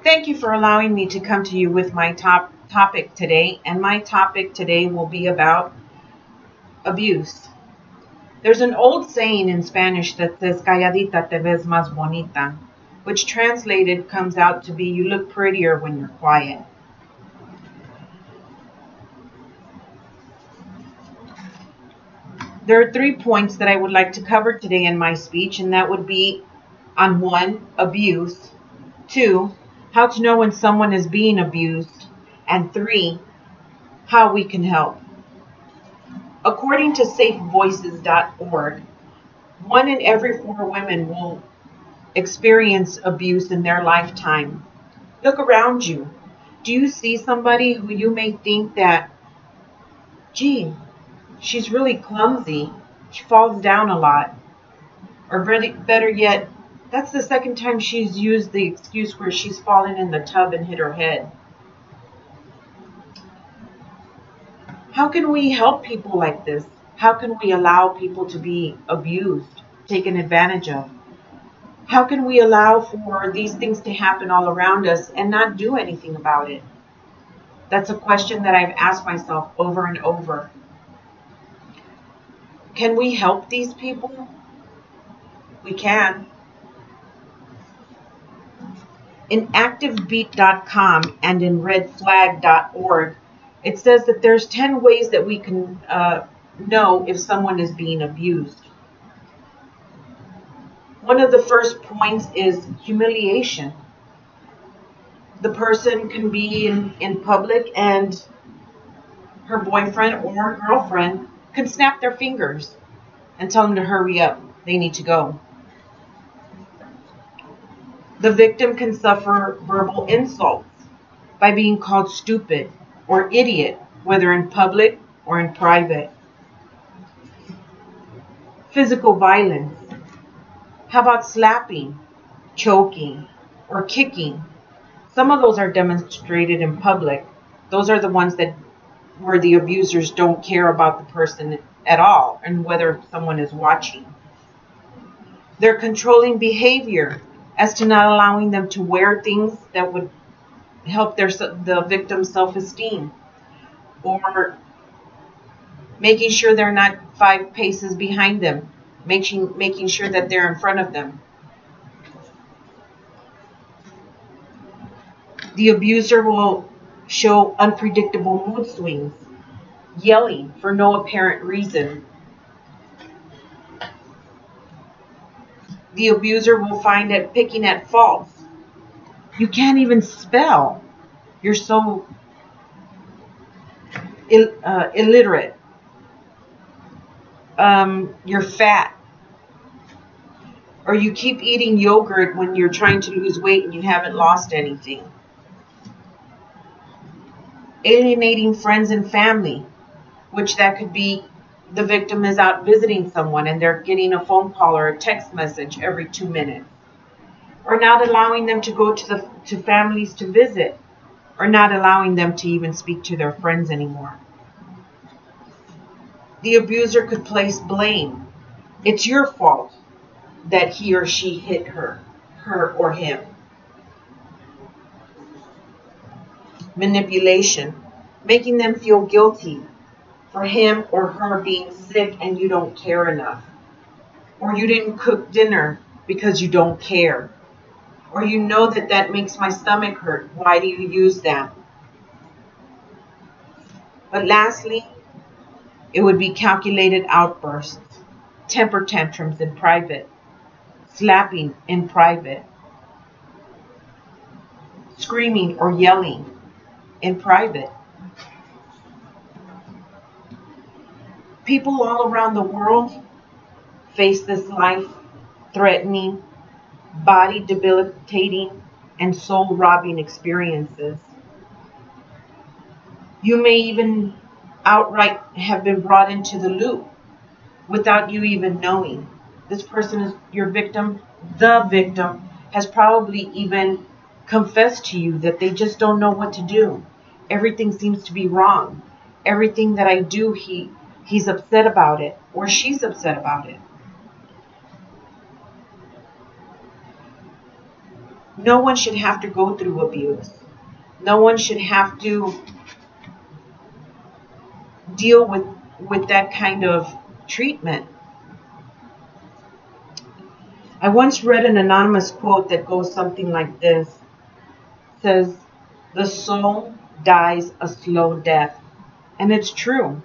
Thank you for allowing me to come to you with my topic today. And my topic today will be about abuse. There's an old saying in Spanish that says, calladita te ves más bonita, which translated comes out to be, you look prettier when you're quiet. There are 3 points that I would like to cover today in my speech, and that would be on 1, abuse, 2, how to know when someone is being abused, and 3, how we can help. According to safevoices.org, 1 in every 4 women will experience abuse in their lifetime. Look around you. Do you see somebody who you may think that, gee, she's really clumsy, she falls down a lot, or better yet, that's the second time she's used the excuse where she's fallen in the tub and hit her head. How can we help people like this? How can we allow people to be abused, taken advantage of? How can we allow for these things to happen all around us and not do anything about it? That's a question that I've asked myself over and over. Can we help these people? We can. In activebeat.com and in redflag.org, it says that there's 10 ways that we can know if someone is being abused. One of the first points is humiliation. The person can be in public and her boyfriend or girlfriend can snap their fingers and tell them to hurry up. They need to go. The victim can suffer verbal insults by being called stupid or idiot, whether in public or in private. Physical violence. How about slapping, choking, or kicking? Some of those are demonstrated in public. Those are the ones where the abusers don't care about the person at all and whether someone is watching. Their controlling behavior as to not allowing them to wear things that would help the victim's self-esteem, or making sure they're not 5 paces behind them, making sure that they're in front of them. The abuser will show unpredictable mood swings, yelling for no apparent reason. The abuser will find it picking at faults. You can't even spell. You're so illiterate. You're fat. Or you keep eating yogurt when you're trying to lose weight and you haven't lost anything. Alienating friends and family, which that could be the victim is out visiting someone and they're getting a phone call or a text message every 2 minutes. Or not allowing them to go to families to visit, or not allowing them to even speak to their friends anymore. The abuser could place blame. It's your fault that he or she hit her or him. Manipulation, making them feel guilty for him or her being sick and you don't care enough. Or you didn't cook dinner because you don't care. Or you know that makes my stomach hurt. Why do you use that? But lastly, it would be calculated outbursts, temper tantrums in private, slapping in private, screaming or yelling in private. People all around the world face this life-threatening, body-debilitating, and soul-robbing experiences. You may even outright have been brought into the loop without you even knowing. This person is your victim. The victim has probably even confessed to you that they just don't know what to do. Everything seems to be wrong. Everything that I do, he's upset about it, or she's upset about it. No one should have to go through abuse. No one should have to deal with that kind of treatment. I once read an anonymous quote that goes something like this. It says, "The soul dies a slow death." And it's true.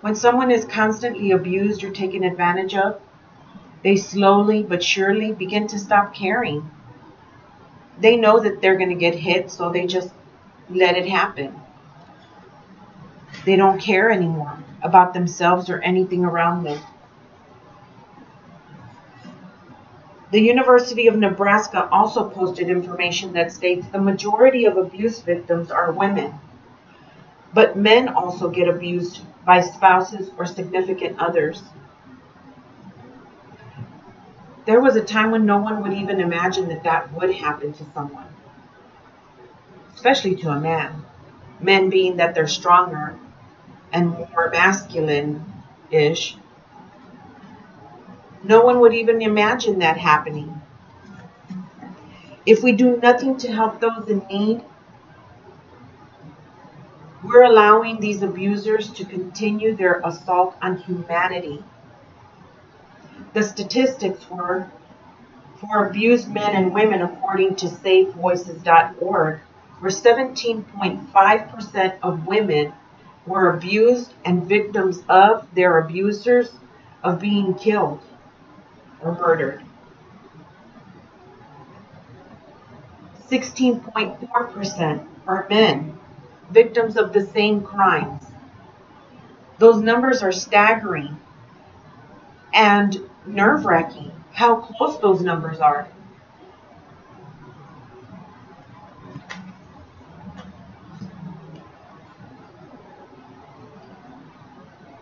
When someone is constantly abused or taken advantage of, they slowly but surely begin to stop caring. They know that they're going to get hit, so they just let it happen. They don't care anymore about themselves or anything around them. The University of Nebraska also posted information that states the majority of abuse victims are women, but men also get abused by spouses or significant others. There was a time when no one would even imagine that that would happen to someone, especially to a man. Men being that they're stronger and more masculine-ish. No one would even imagine that happening. If we do nothing to help those in need, we're allowing these abusers to continue their assault on humanity. The statistics for abused men and women, according to safevoices.org, were 17.5% of women were abused and victims of their abusers of being killed or murdered. 16.4% are men, victims of the same crimes. Those numbers are staggering and nerve-wracking, how close those numbers are.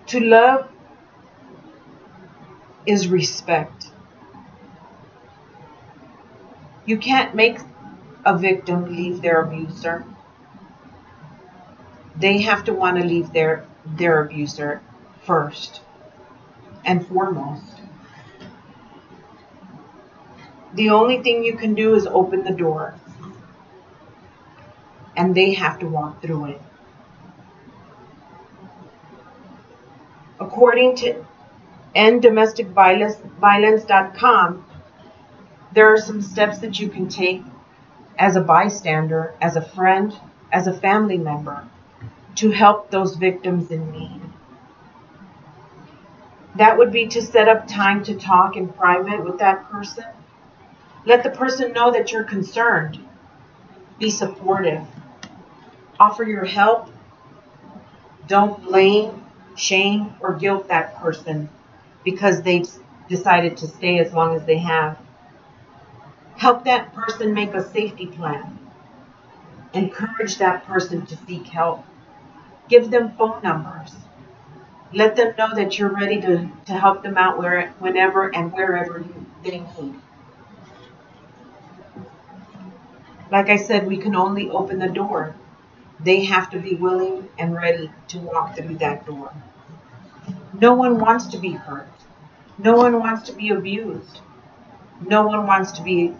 To love is respect. You can't make a victim leave their abuser. They have to want to leave their abuser first and foremost. The only thing you can do is open the door, and they have to walk through it. According to enddomesticviolence.com, there are some steps that you can take as a bystander, as a friend, as a family member, to help those victims in need. That would be to set up time to talk in private with that person. Let the person know that you're concerned. Be supportive. Offer your help. Don't blame, shame, or guilt that person because they've decided to stay as long as they have. Help that person make a safety plan. Encourage that person to seek help. Give them phone numbers. Let them know that you're ready to help them out whenever and wherever they need. Like I said, we can only open the door. They have to be willing and ready to walk through that door. No one wants to be hurt. No one wants to be abused. No one wants to be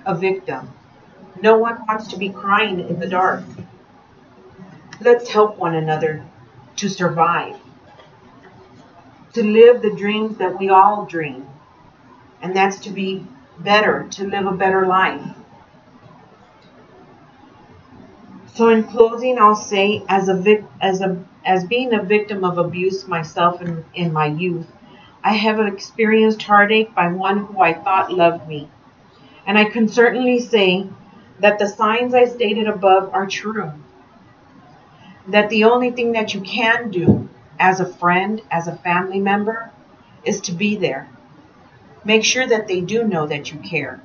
a victim. No one wants to be crying in the dark. Let's help one another to survive, to live the dreams that we all dream, and that's to be better, to live a better life. So in closing, I'll say, as being a victim of abuse myself in my youth, I have experienced heartache by one who I thought loved me. And I can certainly say that the signs I stated above are true. That the only thing that you can do as a friend, as a family member, is to be there. Make sure that they do know that you care.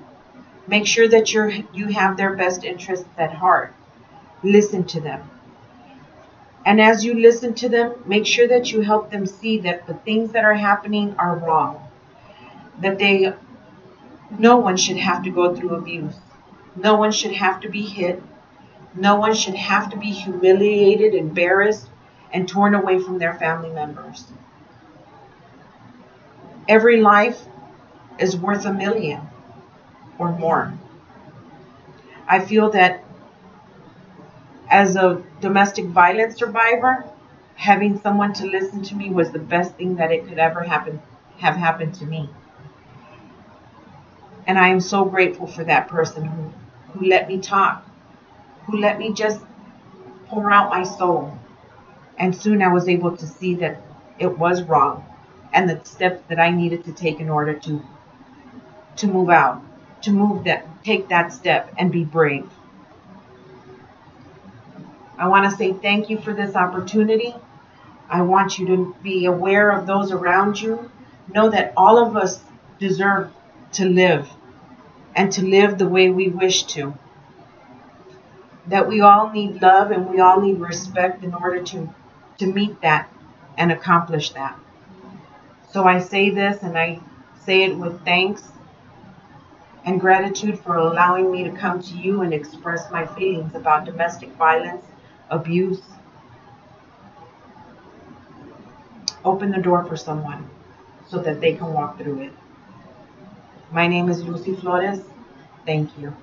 Make sure that you have their best interests at heart. Listen to them. And as you listen to them, make sure that you help them see that the things that are happening are wrong. That no one should have to go through abuse. No one should have to be hit. No one should have to be humiliated, embarrassed, and torn away from their family members. Every life is worth $1 million. or more. I feel that as a domestic violence survivor, having someone to listen to me was the best thing that it could ever have happened to me. And I am so grateful for that person who let me talk, who let me just pour out my soul. And soon I was able to see that it was wrong and the steps that I needed to take in order to move out, take that step and be brave. I want to say thank you for this opportunity. I want you to be aware of those around you. Know that all of us deserve to live and to live the way we wish to. That we all need love and we all need respect in order to meet that and accomplish that. So I say this and I say it with thanks and gratitude for allowing me to come to you and express my feelings about domestic violence, abuse. Open the door for someone so that they can walk through it. My name is Lucy Flores. Thank you.